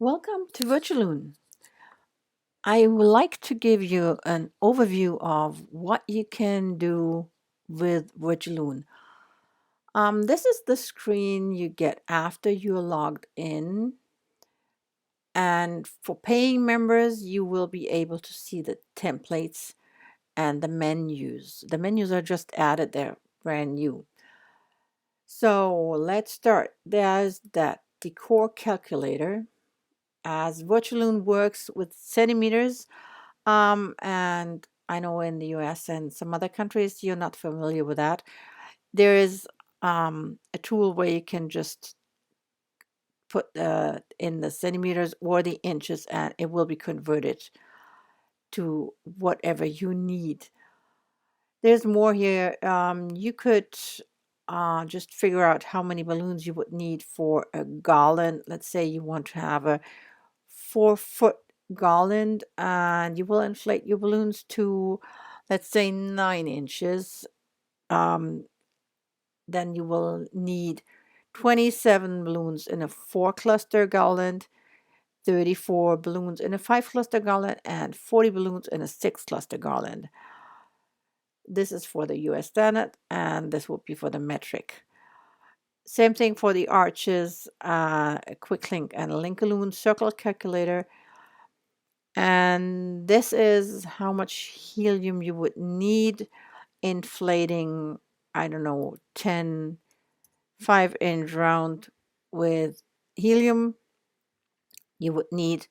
Welcome to Virtualoon. I would like to give you an overview of what you can do with Virtualoon. This is the screen you get after you're logged in. And for paying members, you will be able to see the templates and the menus. The menus are just added, they're brand new. So let's start. There's that Decor Calculator. As Virtualoon works with centimeters, and I know in the US and some other countries you're not familiar with that. There is a tool where you can just put in the centimeters or the inches and it will be converted to whatever you need. There's more here. You could just figure out how many balloons you would need for a garland. Let's say you want to have a 4-foot garland and you will inflate your balloons to, let's say, 9 inches. Um, then you will need 27 balloons in a 4-cluster garland, 34 balloons in a 5-cluster garland, and 40 balloons in a 6-cluster garland. This is for the US standard, and this will be for the metric. Same thing for the arches, a quick link and a Linkaloon circle calculator. And this is how much helium you would need inflating, I don't know, 10 5-inch round with helium. You would need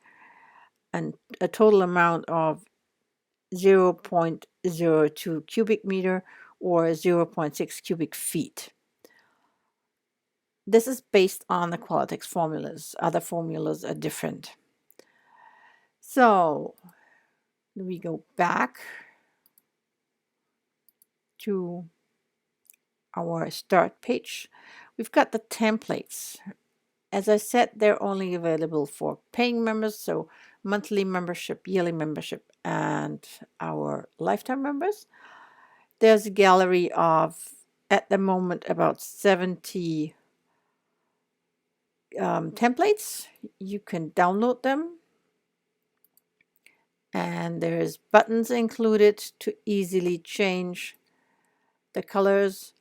a total amount of 0.02 cubic meter or 0.6 cubic feet. This is based on the Qualitex formulas. Other formulas are different. So we go back to our start page. We've got the templates. As I said, they're only available for paying members, so monthly membership, yearly membership, and our lifetime members. There's a gallery of, at the moment, about 70 templates. You can download them. And there's buttons included to easily change the colors.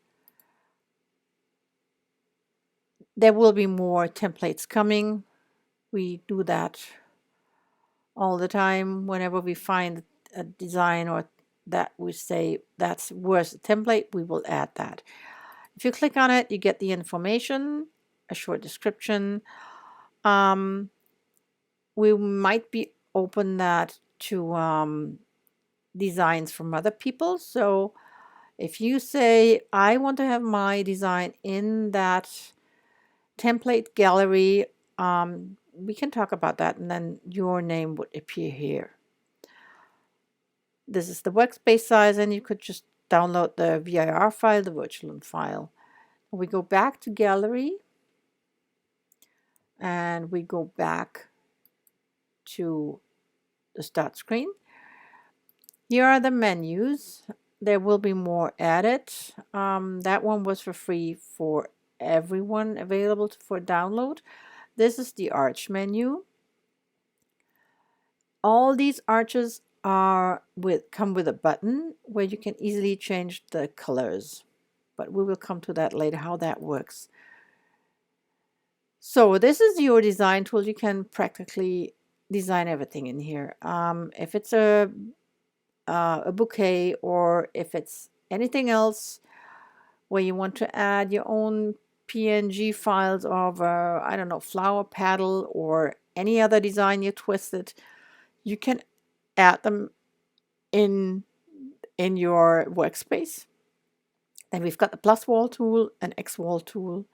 There will be more templates coming. We do that all the time. Whenever we find a design or that we say that's worth a template, we will add that. If you click on it, you get the information, a short description. We might be open that to designs from other people. So if you say, I want to have my design in that template gallery, we can talk about that, and then your name would appear here. This is the workspace size, and you could just download the VIR file, the Virtualoon file. We go back to gallery, and we go back to the start screen. Here are the menus. There will be more added. That one was for free for everyone, available for download. This is the arch menu. All these arches come with a button where you can easily change the colors, but we will come to that later, how that works. So this is your design tool. You can practically design everything in here. If it's a bouquet, or if it's anything else where you want to add your own PNG files of, I don't know, flower petal or any other design you twisted, you can add them in your workspace. Then we've got the plus wall tool, an X wall tool,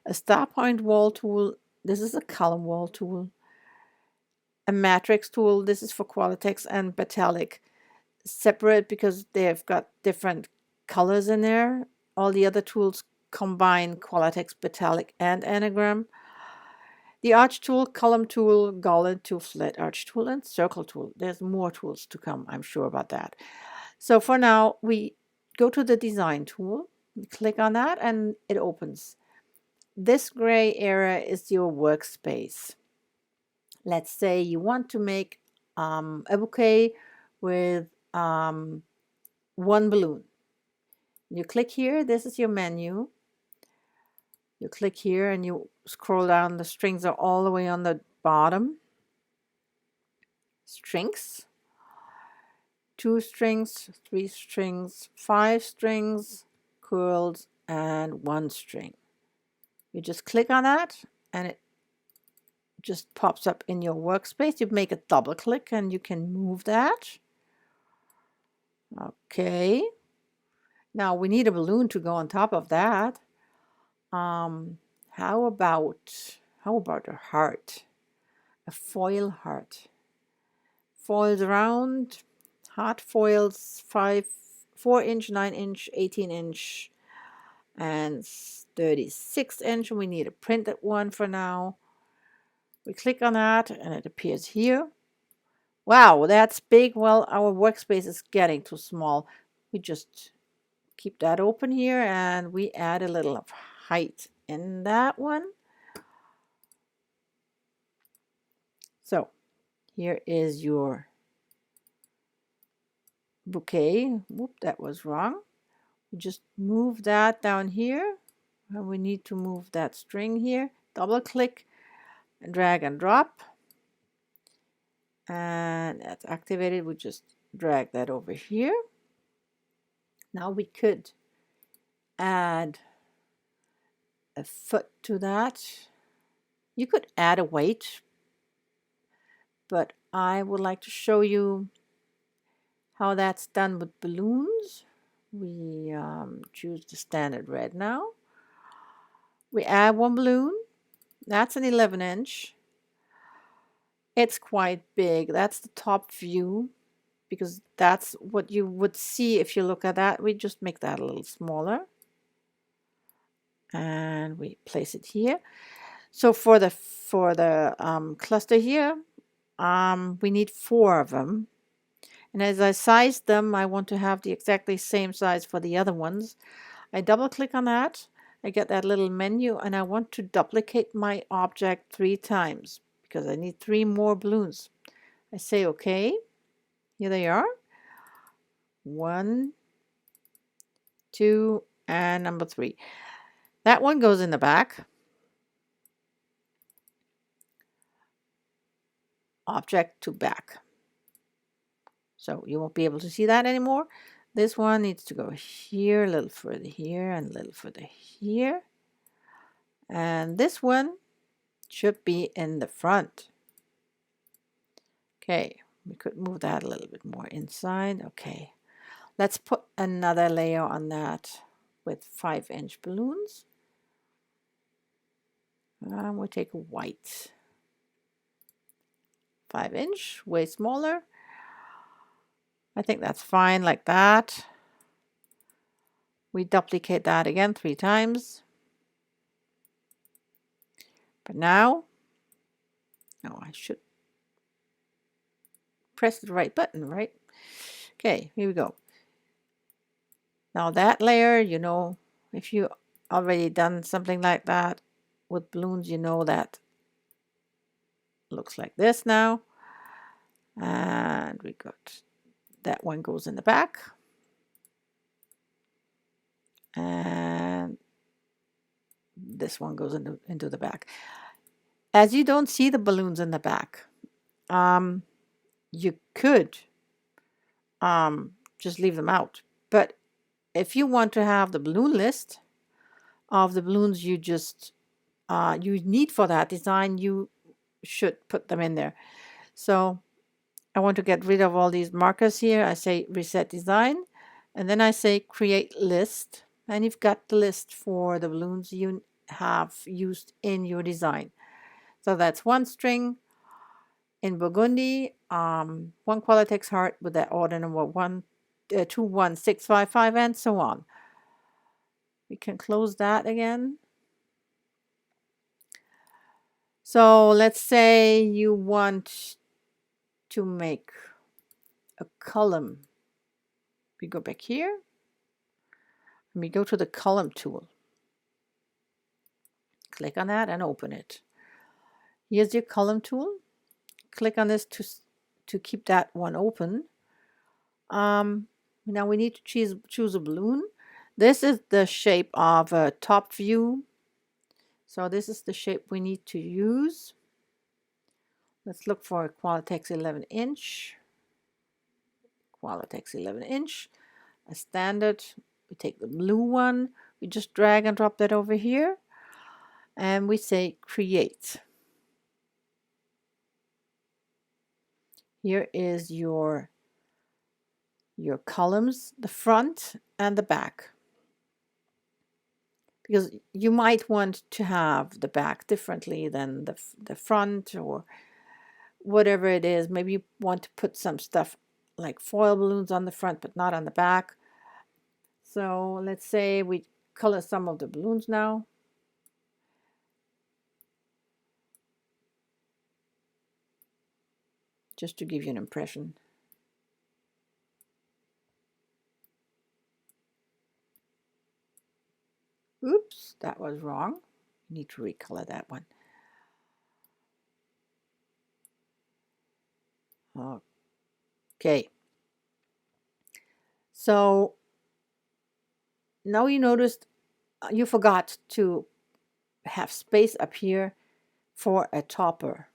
a star point wall tool. This is a column wall tool. A matrix tool. This is for Qualitex and Metallic. Separate because they've got different colors in there. All the other tools combine Qualitex, Metallic, and Anagram. The arch tool, column tool, garland tool, flat arch tool, and circle tool. There's more tools to come, I'm sure about that. So for now, we go to the design tool, click on that, and it opens. This gray area is your workspace. Let's say you want to make a bouquet with one balloon. You click here, this is your menu. You click here and you scroll down, the strings are all the way on the bottom. Strings, 2 strings, 3 strings, 5 strings, curls, and 1 string. You just click on that and it just pops up in your workspace. You make a double click and you can move that. Okay. Now we need a balloon to go on top of that. How about a heart? A foil heart. Foils around, hot foils, 4-inch, 9-inch, 18-inch, and 36-inch. We need a printed one for now. We click on that and it appears here. Wow, that's big. Well, our workspace is getting too small. We just keep that open here and we add a little of height in that one. So here is your bouquet. Whoop, that was wrong. We just move that down here and we need to move that string here. Double click and drag and drop. And that's activated. We just drag that over here. Now we could add a foot to that. You could add a weight, but I would like to show you how that's done with balloons. We choose the standard red now. We add 1 balloon. That's an 11-inch. It's quite big. That's the top view because that's what you would see if you look at that. We just make that a little smaller. And we place it here. So for the cluster here, we need 4 of them. And as I size them, I want to have the exactly same size for the other ones. I double click on that. I get that little menu and I want to duplicate my object 3 times because I need 3 more balloons. I say okay. Here they are. 1, 2, and number 3. That one goes in the back. Object to back. So you won't be able to see that anymore. This one needs to go here, a little further here, and a little further here. And this one should be in the front. Okay, we could move that a little bit more inside. Okay, let's put another layer on that with 5-inch balloons. We'll take a white. 5-inch, way smaller. I think that's fine like that. We duplicate that again 3 times. But now, oh, I should press the right button, right? Okay, here we go. Now that layer, you know, if you already done something like that with balloons, you know that looks like this now. And we got that one goes in the back. And this one goes into the back. As you don't see the balloons in the back, you could just leave them out. But if you want to have the balloon list of the balloons you just you need for that design, you should put them in there. So I want to get rid of all these markers here. I say reset design, and then I say create list, and you've got the list for the balloons you have used in your design. So that's 1 string in burgundy, 1 Qualatex heart with that order number 21655, and so on. We can close that again. So let's say you want to make a column. We go back here and we go to the column tool. Click on that and open it. Here's your column tool. click on this to keep that one open. Now we need to choose a balloon. This is the shape of a top view. So this is the shape we need to use. Let's look for a Qualitex 11 inch. Qualitex 11 inch, a standard. We take the blue one. We just drag and drop that over here. And we say create. Here is your columns, the front and the back. Because you might want to have the back differently than the front, or whatever it is. Maybe you want to put some stuff like foil balloons on the front but not on the back. So let's say we color some of the balloons now. Just to give you an impression. Oops, that was wrong. Need to recolor that one. Okay. So now you noticed you forgot to have space up here for a topper.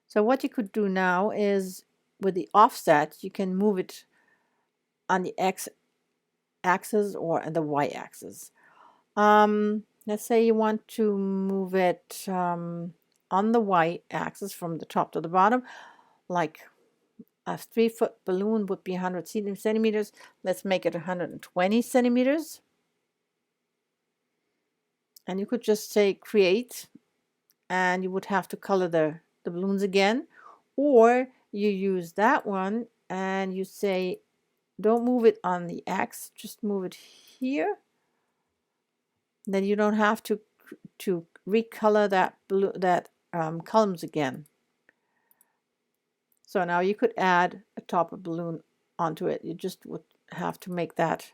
So what you could do now is with the offset, you can move it on the x-axis or the y-axis. Let's say you want to move it on the y-axis from the top to the bottom, like a 3-foot balloon would be 100 centimeters. Let's make it 120 centimeters. And you could just say create, and you would have to color the balloons again. Or you use that one and you say, don't move it on the X, just move it here. Then you don't have to recolor that columns again. So now you could add a topper balloon onto it. You just would have to make that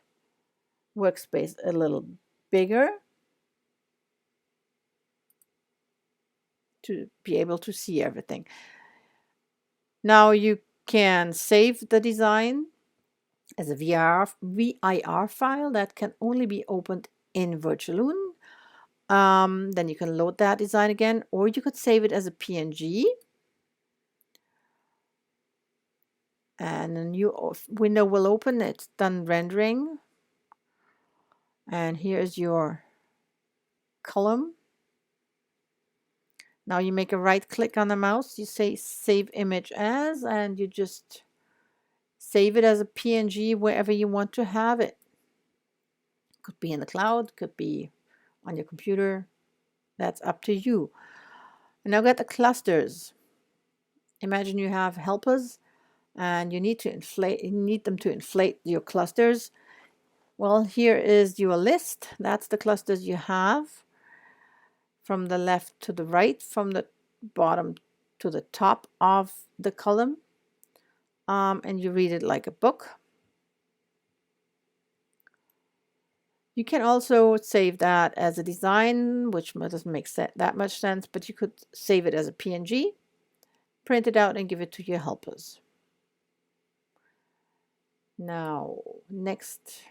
workspace a little bigger to be able to see everything. Now you can save the design as a VIR file that can only be opened in Virtualoon. Then you can load that design again, or you could save it as a PNG. And a new window will open. It's done rendering. And here's your column. Now you make a right click on the mouse. You say save image as, and you just save it as a PNG wherever you want to have it. Could be in the cloud, could be on your computer. That's up to you. And now get the clusters. Imagine you have helpers and you need them to inflate your clusters. Well, here is your list. That's the clusters you have from the left to the right, from the bottom to the top of the column. And you read it like a book. You can also save that as a design, which doesn't make that much sense, but you could save it as a PNG, print it out, and give it to your helpers. Now, next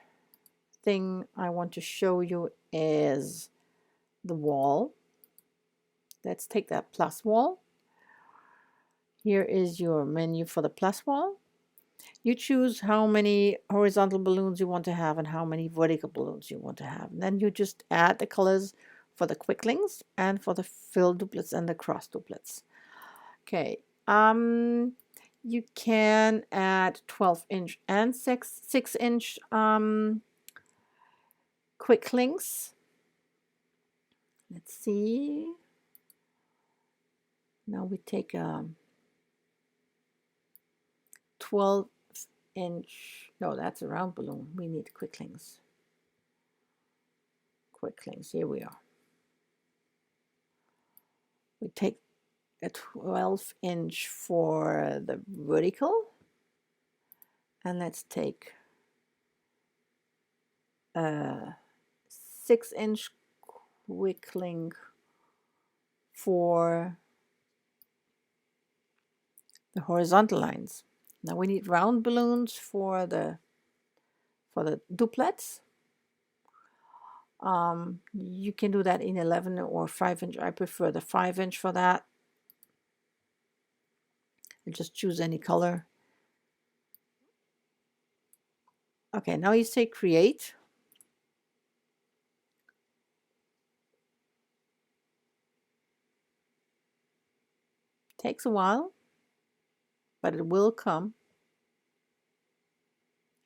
thing I want to show you is the wall. Let's take that plus wall. Here is your menu for the plus wall. You choose how many horizontal balloons you want to have and how many vertical balloons you want to have. And then you just add the colors for the quick links and for the fill doublets and the cross doublets. Okay. You can add 12-inch and 6-inch quick links. Let's see. Now we take a 12-inch. No, that's a round balloon. We need quick links. Quick links. Here we are. We take a 12-inch for the vertical, and let's take a 6-inch quick link for the horizontal lines. Now we need round balloons for the duplets. You can do that in 11 or 5-inch. I prefer the 5-inch for that. And just choose any color. Okay, now you say create. Takes a while, but it will come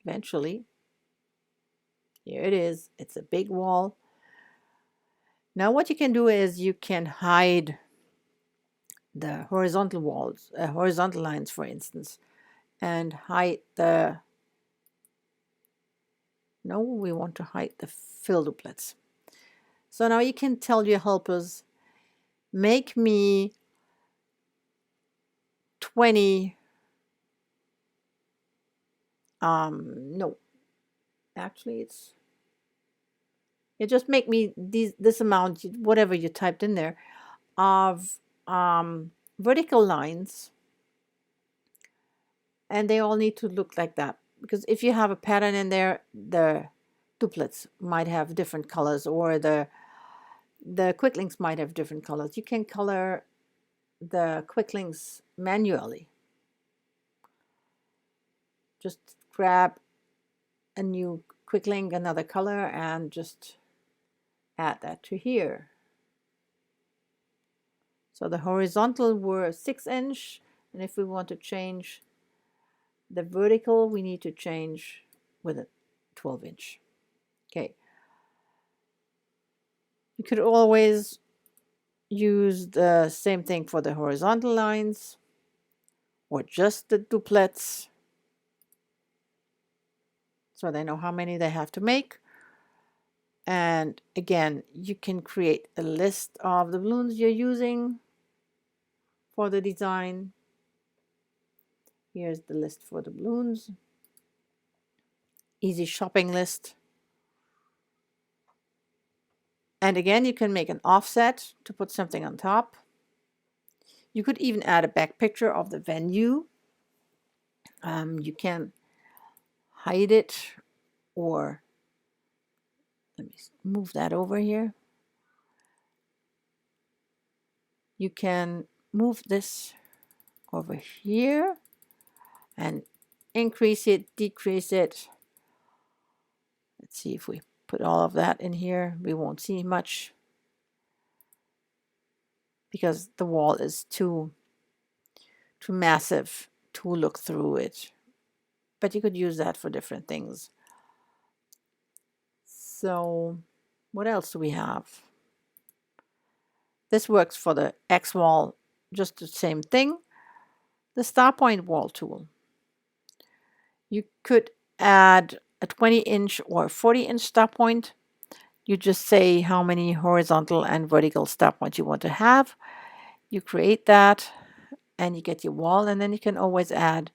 eventually. Here it is. It's a big wall. Now what you can do is you can hide the horizontal walls, horizontal lines, for instance, and hide the, no, we want to hide the fill duplets. So now you can tell your helpers, make me 20, no, actually you just make me this amount, whatever you typed in there, of vertical lines, and they all need to look like that, because if you have a pattern in there, the duplets might have different colors, or the quick links might have different colors. You can color the quick links manually. Just grab a new quick link, another color, and just add that to here. So the horizontal were 6-inch, and if we want to change the vertical, we need to change with a 12-inch. Okay. You could always use the same thing for the horizontal lines, or just the duplets, so they know how many they have to make. And again, you can create a list of the balloons you're using for the design. Here's the list for the balloons. Easy shopping list. And again, you can make an offset to put something on top. You could even add a back picture of the venue. You can hide it, or let me move that over here. You can move this over here and increase it, decrease it. Let's see if we put all of that in here. We won't see much because the wall is too massive to look through it. But you could use that for different things. So what else do we have? This works for the X wall, just the same thing. The star point wall tool. You could add a 20-inch or 40-inch star point. You just say how many horizontal and vertical star points you want to have. You create that and you get your wall, and then you can always add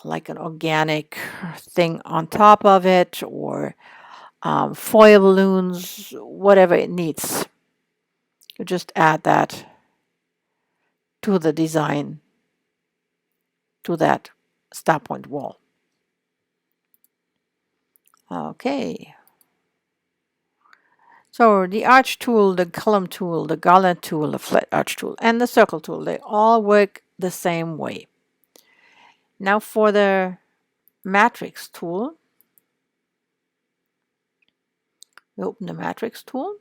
like an organic thing on top of it, or foil balloons, whatever it needs. You just add that to the design, to that star point wall. Okay. So the arch tool, the column tool, the garland tool, the flat arch tool, and the circle tool, they all work the same way. Now for the matrix tool, we open the matrix tool.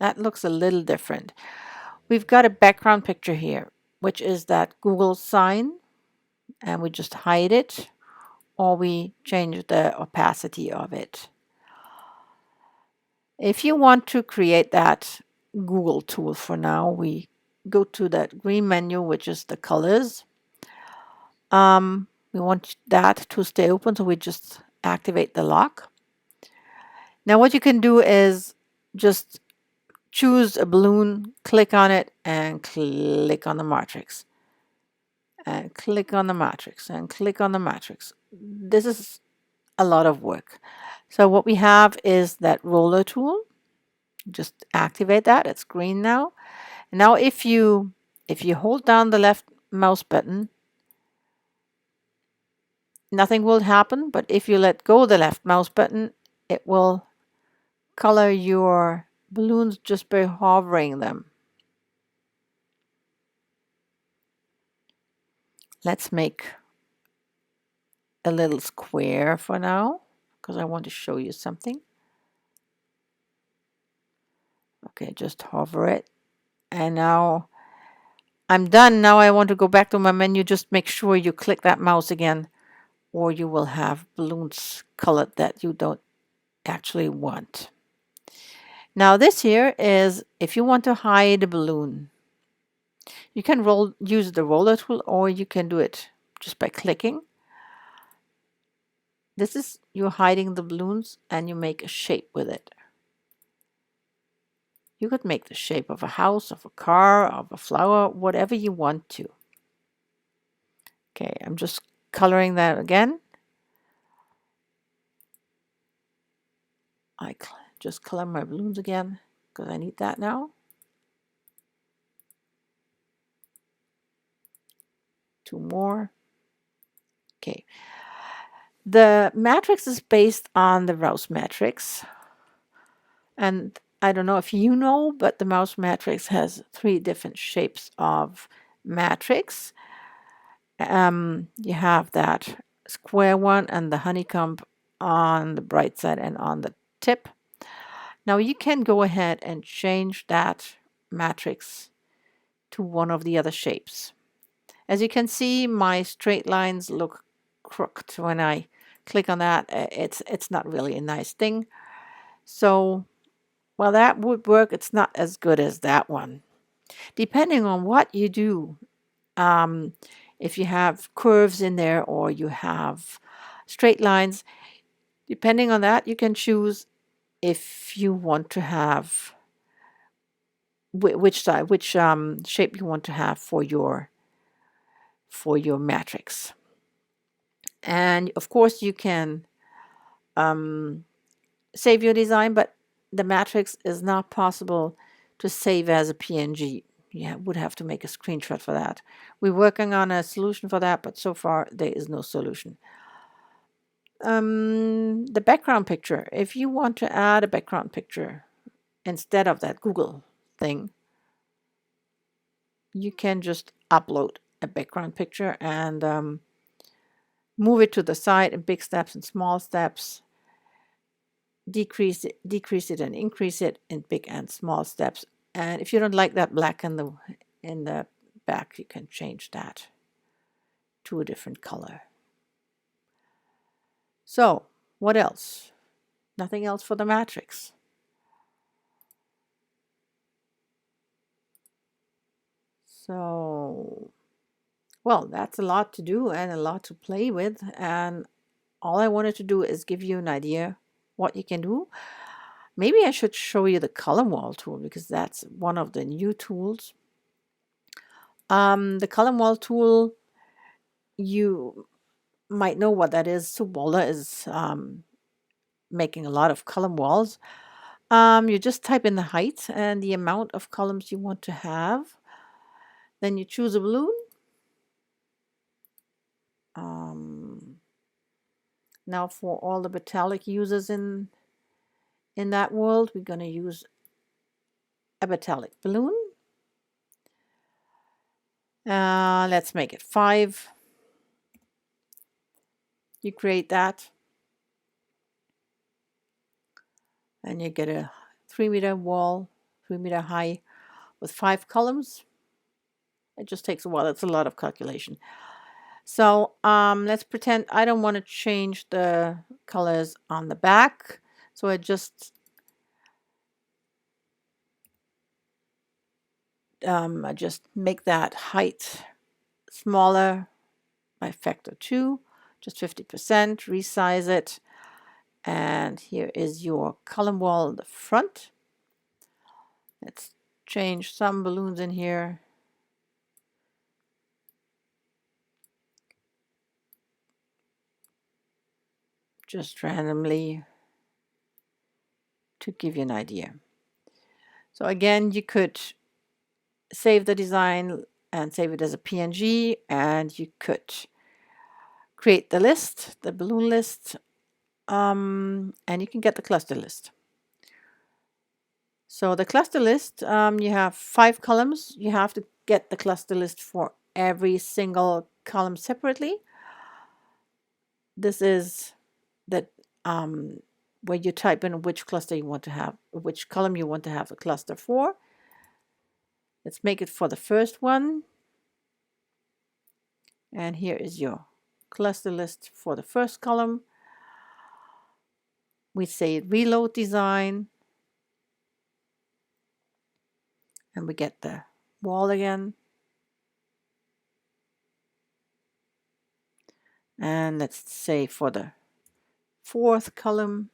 That looks a little different. We've got a background picture here, which is that Google sign, and we just hide it, or we change the opacity of it. If you want to create that Google tool for now, we go to that green menu, which is the colors. We want that to stay open, so we just activate the lock. Now what you can do is just choose a balloon, click on it, and click on the matrix. And click on the matrix, and click on the matrix. This is a lot of work. So what we have is that roller tool. Just activate that. It's green now. And now if you hold down the left mouse button, nothing will happen, but if you let go of the left mouse button, it will color your balloons just by hovering them. Let's make a little square for now, because I want to show you something. Okay, just hover it. And now I'm done. Now I want to go back to my menu. Just make sure you click that mouse again, or you will have balloons colored that you don't actually want. Now this here is if you want to hide a balloon. You can use the roller tool, or you can do it just by clicking. This is you're hiding the balloons and you make a shape with it. You could make the shape of a house, of a car, of a flower, whatever you want to. Okay, I'm just coloring that again. I just color my balloons again because I need that now. Two more. Okay. The matrix is based on the Rouse matrix. And I don't know if you know, but the mouse matrix has 3 different shapes of matrix. You have that square one and the honeycomb on the bright side and on the tip. Now you can go ahead and change that matrix to one of the other shapes. As you can see, my straight lines look crooked when I click on that. It's not really a nice thing. So while that would work, it's not as good as that one. Depending on what you do, if you have curves in there or you have straight lines, depending on that, you can choose if you want to have which side, which shape you want to have for your matrix. And of course, you can save your design, but the matrix is not possible to save as a PNG. You would have to make a screenshot for that. We're working on a solution for that, but so far there is no solution. The background picture. If you want to add a background picture instead of that Google thing, you can just upload a background picture and move it to the side in big steps and small steps. Decrease it and increase it in big and small steps. And if you don't like that black in the back, you can change that to a different color. So what else? Nothing else for the matrix. So, well, that's a lot to do and a lot to play with. And all I wanted to do is give you an idea what you can do. Maybe I should show you the color wall tool because that's one of the new tools. The color wall tool, you might know what that is. Subola is making a lot of column walls. You just type in the height and the amount of columns you want to have. Then you choose a balloon. Now for all the metallic users in that world, we're going to use a metallic balloon. Let's make it 5. You create that. And you get a 3-meter wall, 3-meter high with 5 columns. It just takes a while. It's a lot of calculation. So let's pretend I don't want to change the colors on the back. So I just make that height smaller by factor 2, just 50%, resize it. And here is your column wall in the front. Let's change some balloons in here. Just randomly to give you an idea. So again, you could save the design, and save it as a PNG, and you could create the list, the balloon list, and you can get the cluster list. So the cluster list, you have 5 columns. You have to get the cluster list for every single column separately. This is that where you type in which cluster you want to have, which column you want to have a cluster for. Let's make it for the first one. And here is your cluster list for the first column. We say reload design. And we get the wall again. And let's say for the fourth column,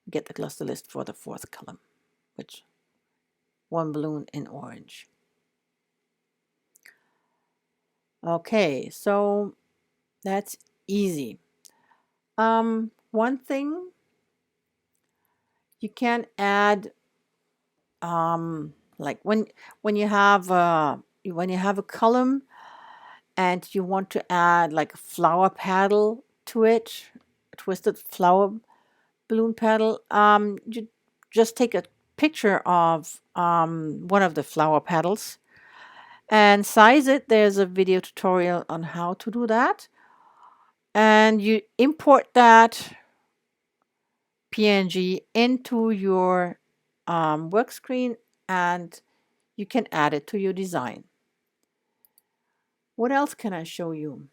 get the cluster list for the fourth column, which one balloon in orange. Okay, so that's easy. One thing you can add, like when you have a column and you want to add like a flower petal to it, a twisted flower balloon petal, you just take a picture of one of the flower petals and size it. There's a video tutorial on how to do that. And you import that PNG into your work screen, and you can add it to your design. What else can I show you?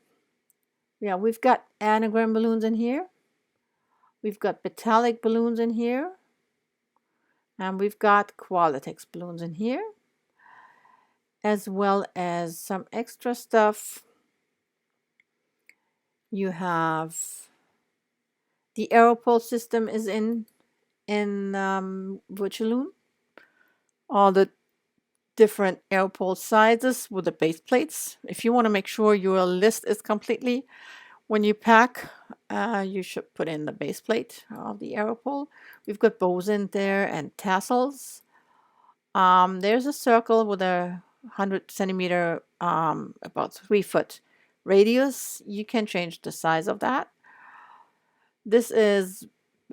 Yeah, we've got anagram balloons in here. We've got metallic balloons in here. And we've got Qualitex balloons in here, as well as some extra stuff. You have the Aeropole system is in Virtualoon. All the different Aeropole sizes with the base plates. If you want to make sure your list is completely, when you pack, you should put in the base plate of the Aeropole. We've got bows in there and tassels. There's a circle with a 100 centimeter, about 3 foot radius. You can change the size of that. This is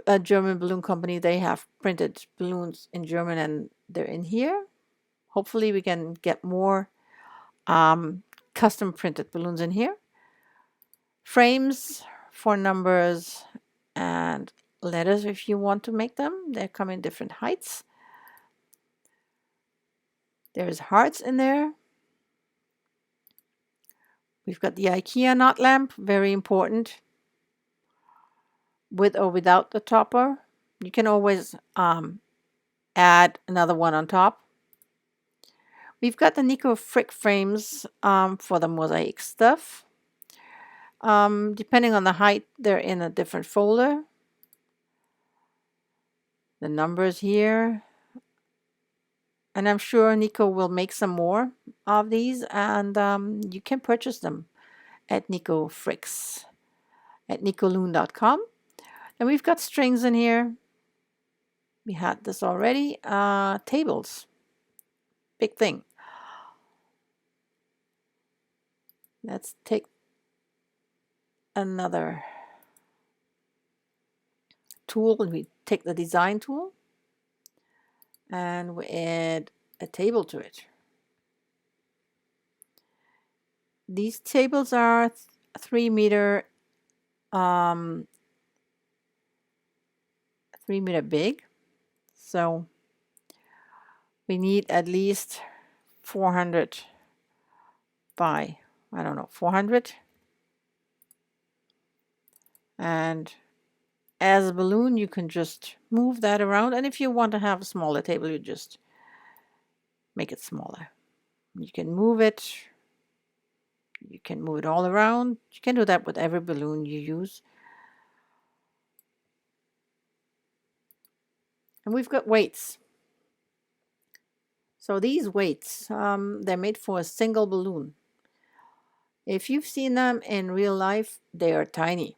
a German balloon company. They have printed balloons in German and they're in here. Hopefully we can get more custom printed balloons in here. Frames for numbers and letters if you want to make them. They come in different heights. There's hearts in there. We've got the IKEA knot lamp, very important, with or without the topper. You can always add another one on top. We've got the Nico Frick frames for the mosaic stuff. Depending on the height, they're in a different folder. The numbers here. And I'm sure Nico will make some more of these, and you can purchase them at Nico Fricks at nicoloon.com. And we've got strings in here. We had this already. Tables. Big thing. Let's take another tool. We take the design tool and we add a table to it. These tables are 3 meter 3 meter big. So we need at least 400 by, I don't know, 400. And as a balloon, you can just move that around. And if you want to have a smaller table, you just make it smaller. You can move it. You can move it all around. You can do that with every balloon you use. And we've got weights. So these weights, they're made for a single balloon. If you've seen them in real life, they are tiny.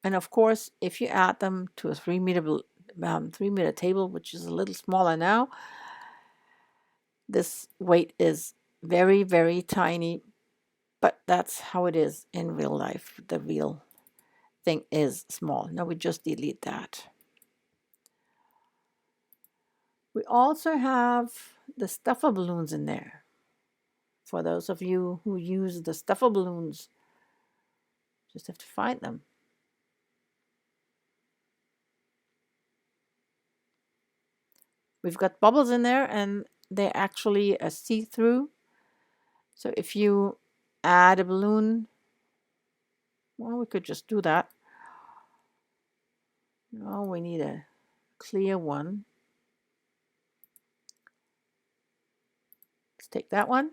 And of course, if you add them to a 3 meter table, which is a little smaller now, This weight is very, very tiny, but that's how it is in real life. The real thing is small. Now we just delete that. We also have the stuffer balloons in there. For those of you who use the stuffer balloons, just have to find them. We've got bubbles in there and they're actually a see-through. So if you add a balloon, well, we could just do that. No, we need a clear one. Let's take that one.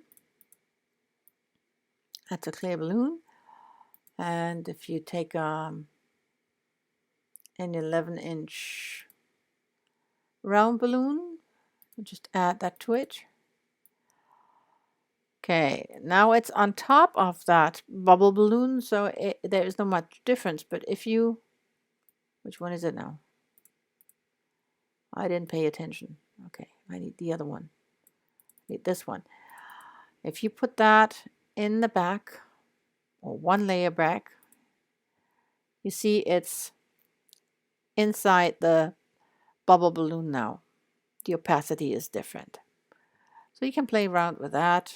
That's a clear balloon. And if you take an 11-inch round balloon, just add that to it. Okay, now it's on top of that bubble balloon, so there is not much difference. But if you, which one is it now? I didn't pay attention. Okay, I need the other one. I need this one. If you put that in the back, or one layer back, you see it's inside the bubble balloon now. The opacity is different. So you can play around with that.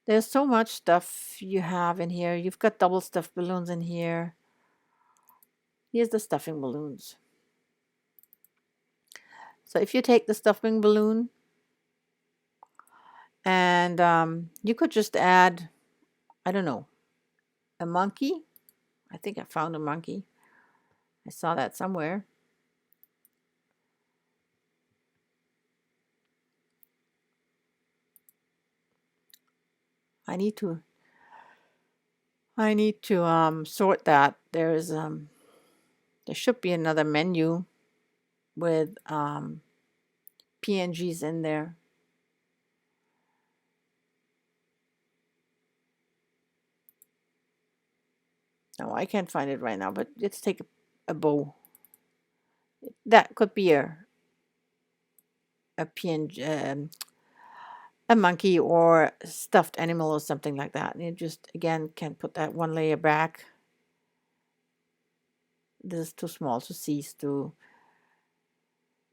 There's so much stuff you have in here. You've got double stuffed balloons in here. Here's the stuffing balloons. So if you take the stuffing balloon and you could just add, I don't know, a monkey. I think I found a monkey. I saw that somewhere. I need to sort that. There should be another menu with PNGs in there. No, I can't find it right now, but let's take a bow. That could be a PNG, a monkey or a stuffed animal or something like that. And you just, again, can put that one layer back. This is too small to see through.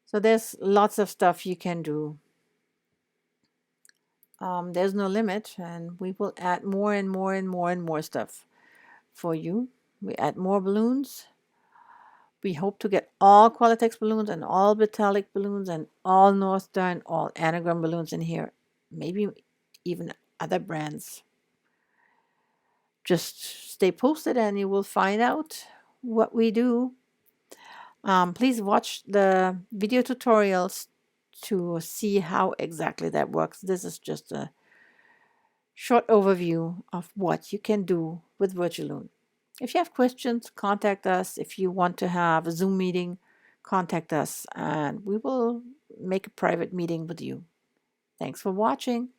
So there's lots of stuff you can do. There's no limit, and we will add more and more and more and more stuff for you. We add more balloons. We hope to get all Qualitex balloons and all Vitalik balloons and all North Star and all Anagram balloons in here. Maybe even other brands. Just stay posted and you will find out what we do. Please watch the video tutorials to see how exactly that works. This is just a short overview of what you can do with Virtualoon. If you have questions, contact us. If you want to have a Zoom meeting, contact us and we will make a private meeting with you. Thanks for watching.